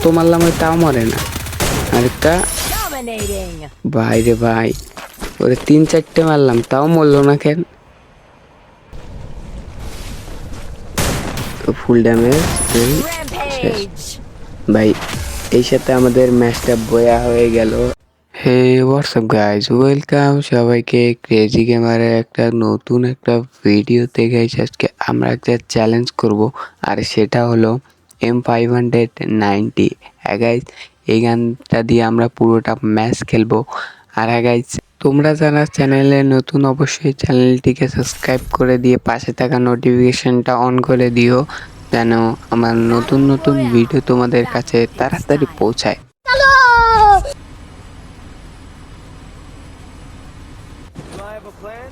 যত মারলাম ওই তাও মরে না। আরেকটা ভাই রে ভাই, ওরে 3-4টে মারলাম তাও মরলো না কেন? ফুল ড্যামেজ শেষ ভাই। এই সাথে আমাদের ম্যাচটা বয়া হয়ে গেল। হে হোয়াটসঅ্যাপ গাইজ, ওয়েলকাম সবাইকে ক্রেজি গেমারের একটা নতুন একটা ভিডিওতে। গাইজ আজকে আমরা একটা চ্যালেঞ্জ করব, আর সেটা হলো M590। হ্যাঁ গাইজ, এই গানটা দিয়ে আমরা পুরোটা ম্যাচ খেলবো। আর হ্যাঁ গাইজ, তোমরা যারা চ্যানেলে নতুন অবশ্যই চ্যানেলটিকে সাবস্ক্রাইব করে দিয়ে পাশে থাকা নোটিফিকেশনটা অন করে দিও, যেন আমার নতুন নতুন ভিডিও তোমাদের কাছে তাড়াতাড়ি পৌঁছায়। Do I have a plan?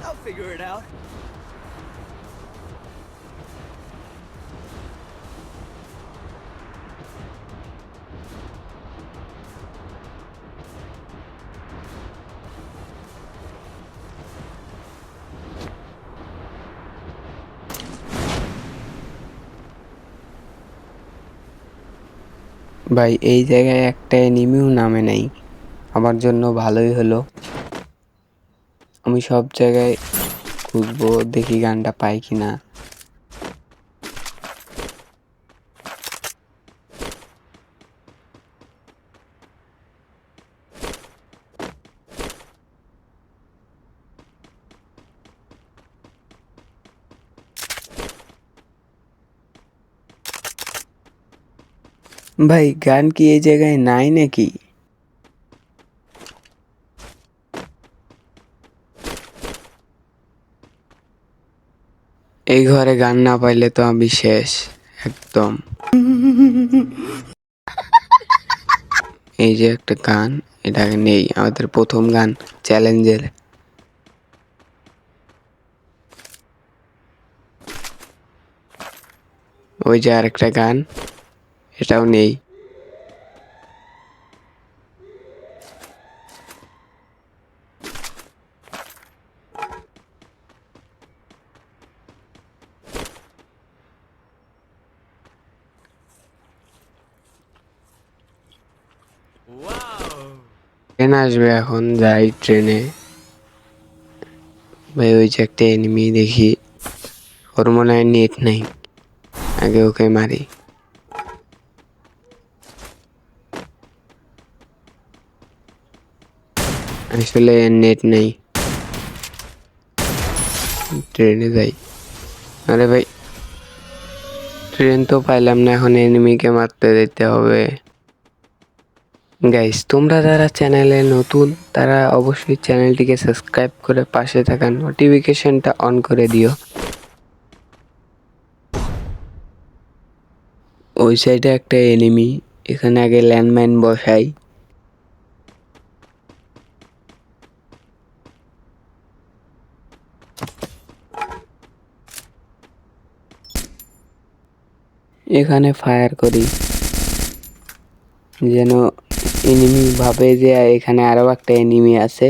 I'll figure it out. ভাই এই জায়গায় একটা এনিমিও নামে নাই, আমার জন্য ভালোই হলো। আমি সব জায়গায় খুঁজবো, দেখি গানটা পাই কিনা। ভাই গান কি এই জায়গায় নাই নাকি? এই ঘরে গান না পাইলে তো আমি শেষ একদম। এই যে একটা গান, এটা নেই, আমাদের প্রথম গান চ্যালেঞ্জের। ওই যে আরেকটা গান, এটাও নেই। Wow! ট্রেন আসবে এখন, যাই ট্রেনে। ভাই ওই যে একটা এনিমি দেখি, ওর মনে হয় নেট নাই, আগে ওকে মারি। আসলে নেট নেই, ট্রেনে যাই। আরে ভাই, ট্রেন তো পাইলাম না, এখন এনিমিকে মারতে দিতে হবে। গাইস, তোমরা যারা চ্যানেলে নতুন তারা অবশ্যই চ্যানেলটিকে সাবস্ক্রাইব করে পাশে থাকা নোটিফিকেশনটা অন করে দিও। ওই সাইডে একটা এনিমি, এখানে আগে ল্যান্ডমাইন বসাই। এখানে ফায়ার করি, যেন এনিমি ভাবে যে এখানে আরো একটা এনিমি আছে।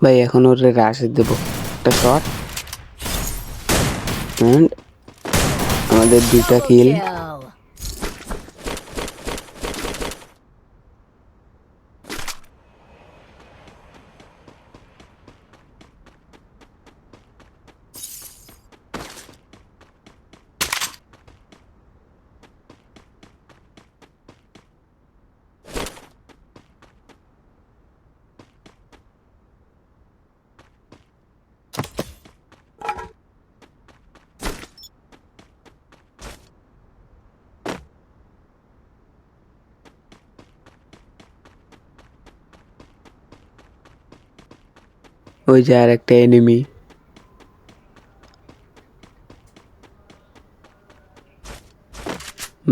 ভাই এখন ওরে রাশ দেব, একটা শট, এন্ড আমাদের 2টা কিল। ওই যে আর একটা এনিমি।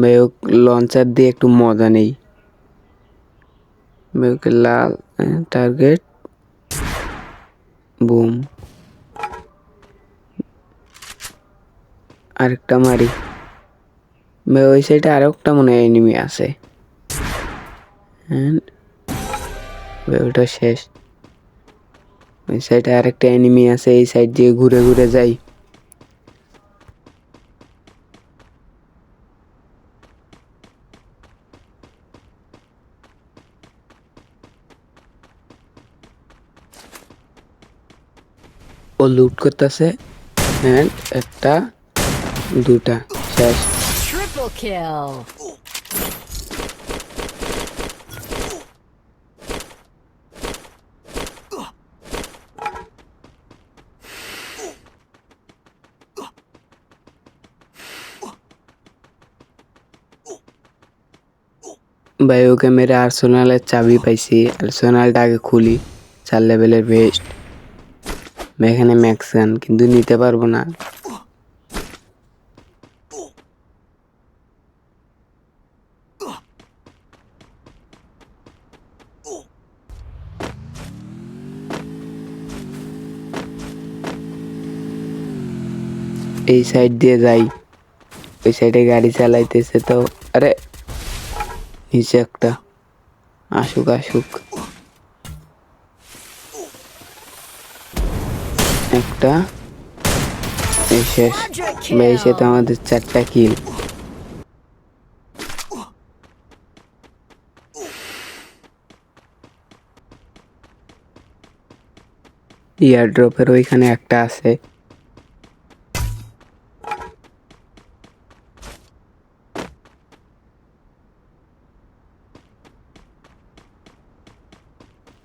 ভাই লঞ্চার দিয়ে একটু মজা নেই। ওকে লাল টার্গেট বুম আরেকটা মারি ওই সাইডে আরেকটা মনে হয় এনিমি আছে ওটা শেষ ওই সাইডে আরেকটা এনিমি আছে এই সাইড দিয়ে ঘুরে ঘুরে যাই ও লুট করতেছে একটা দুটা শেষ Triple kill. ভাই ওকে মেরে আর্সেনালের চাবি পাইছি আর্সেনালটা আগে খুলি 4 লেভেলের বেস্ট এখানে ম্যাক্স গান কিন্তু নিতে পারবো না এই সাইড দিয়ে যাই ওই সাইডে গাড়ি চালাইতেছে তো আরে নিচে একটা আসুক আসুক একটা এই শেষ Quadra ভাই সে তো kill. আমাদের 4টা কিল ইয়ার ড্রপের ওইখানে একটা আছে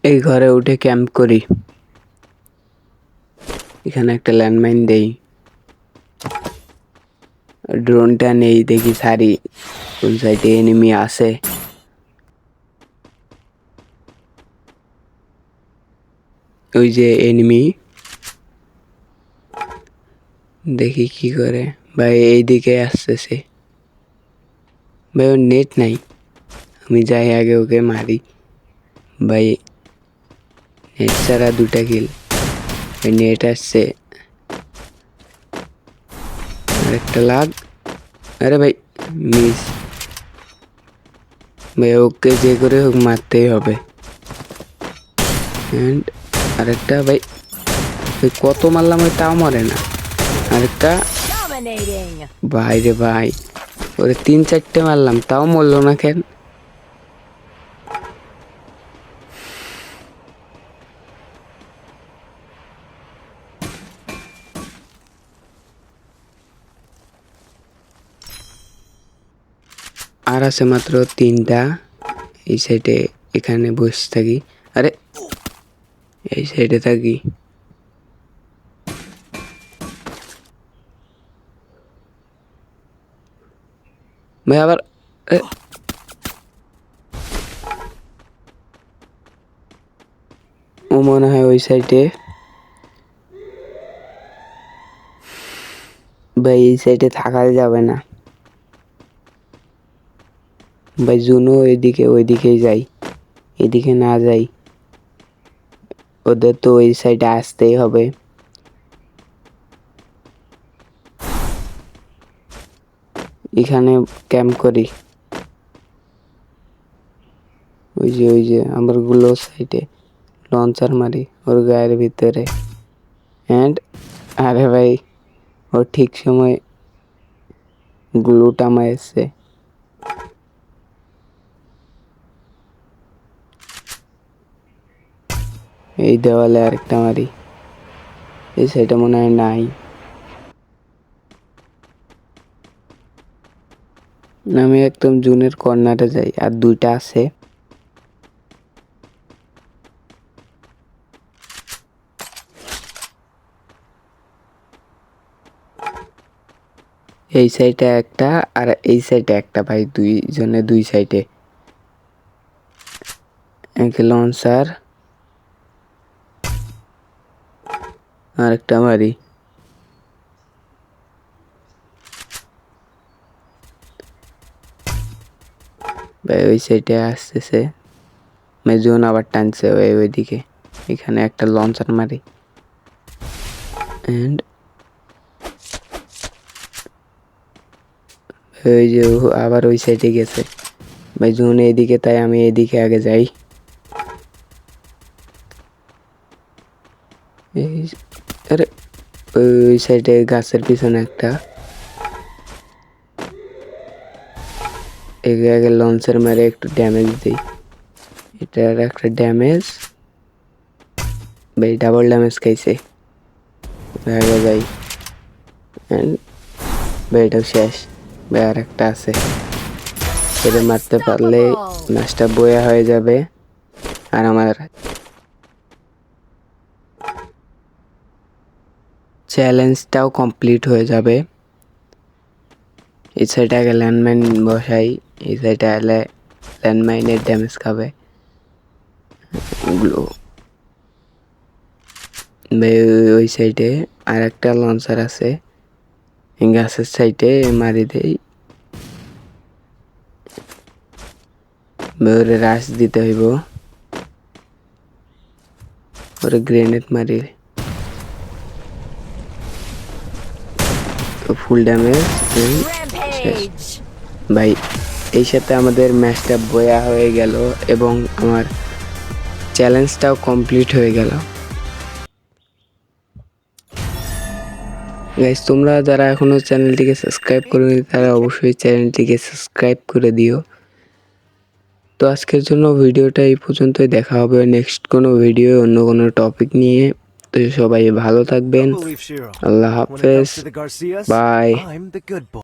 এই ঘরে উঠে ক্যাম্প করি এখানে একটা ল্যান্ডমাইন দেই ড্রোনটা নেই দেখি সারি কোন সাইডে এনিমি আছে ওই যে এনিমি দেখি কি করে ভাই এইদিকে আসতেছে ভাই ওর নেট নাই আমি যাই আগে ওকে মারি ভাই নেট ছাড়া 2টা কিল ভাই নেট আসছে আরেকটা লাগ আরে ভাই মিস ভাই ওকে যে করে হোক মারতেই হবে এন্ড আরেকটা ভাই কত মারলাম ওই তাও মরে না আরেকটা Dominating. ভাই রে ভাই ওরে 3-4টে মারলাম তাও মরলো না কেন আর আছে মাত্র 3টা এই সাইডে এখানে বসে থাকি আরে এই সাইডে থাকি ভাই আবার ও মনে হয় ওই সাইডে ভাই এই সাইডে থাকা যাবে না ভাই জুনো ওইদিকেই যাই এদিকে না যাই ওদের তো ওই সাইডে আসতেই হবে এখানে ক্যাম্প করি ওই যে আমার গুলো সাইডে লঞ্চার মারি ওর গায়ের ভিতরে অ্যান্ড আরে ভাই ও ঠিক সময় গ্লুটা মারছে এই দেওয়ালে আরেকটা মারি এই সাইডে মনে হয় নাই আমি একদম জুনের কর্নারে যাই আর 2টা আছে এই সাইডে একটা আর এই সাইডে একটা ভাই দুইজনে 2 সাইডে এক লঞ্চার আরেকটা মারি ভাই ওই সাইডে আসতেছে মেজুন আবার টানছে ওইদিকে, এখানে একটা লঞ্চার মারি এন্ড ওই যে আবার ওই সাইডে গেছে। মেজুন এইদিকে, তাই আমি এইদিকে আগে যাই। আরে ওই সাইডে গাছের পিছনে একটা, আগে লঞ্চের মারে একটু ড্যামেজ দিই। এটার একটা ড্যামেজ, ভাই ডাবল ড্যামেজ খাইছে। আগে যাই ভাই, এটাও শেষ। ভাই আর একটা আছে, এটা মারতে পারলে ম্যাচটা বয়া হয়ে যাবে আর আমার চ্যালেঞ্জটাও কমপ্লিট হয়ে যাবে। এই সাইডে আগে ল্যান্ডমাইন বসাই, এই সাইডে এলে ল্যান্ডমাইনের ড্যামেজ খাবে ওগুলো। ওই সাইডে আর একটা লঞ্চার আছে, গাছের সাইডে মারি দেই। ওরে রাশ দিতে হইব, ওরে গ্রেনেড মারি, ফুল ড্যামেজ। Rampage. ভাই এই সাথে আমাদের ম্যাচটা বয়া হয়ে গেল এবং আমার চ্যালেঞ্জটাও কমপ্লিট হয়ে গেল। গাইস, তোমরা যারা এখনো চ্যানেলটিকে সাবস্ক্রাইব করোনি তারা অবশ্যই চ্যানেলটিকে সাবস্ক্রাইব করে দিও। তো আজকের জন্য ভিডিওটা এই পর্যন্তই, দেখা হবে নেক্সট কোনো ভিডিও অন্য কোনো টপিক নিয়ে। তো সবাই ভালো থাকবেন, Don't believe Shiro. আল্লাহ When it হাফেজ, comes to the Garcias, bye. I'm the good boy.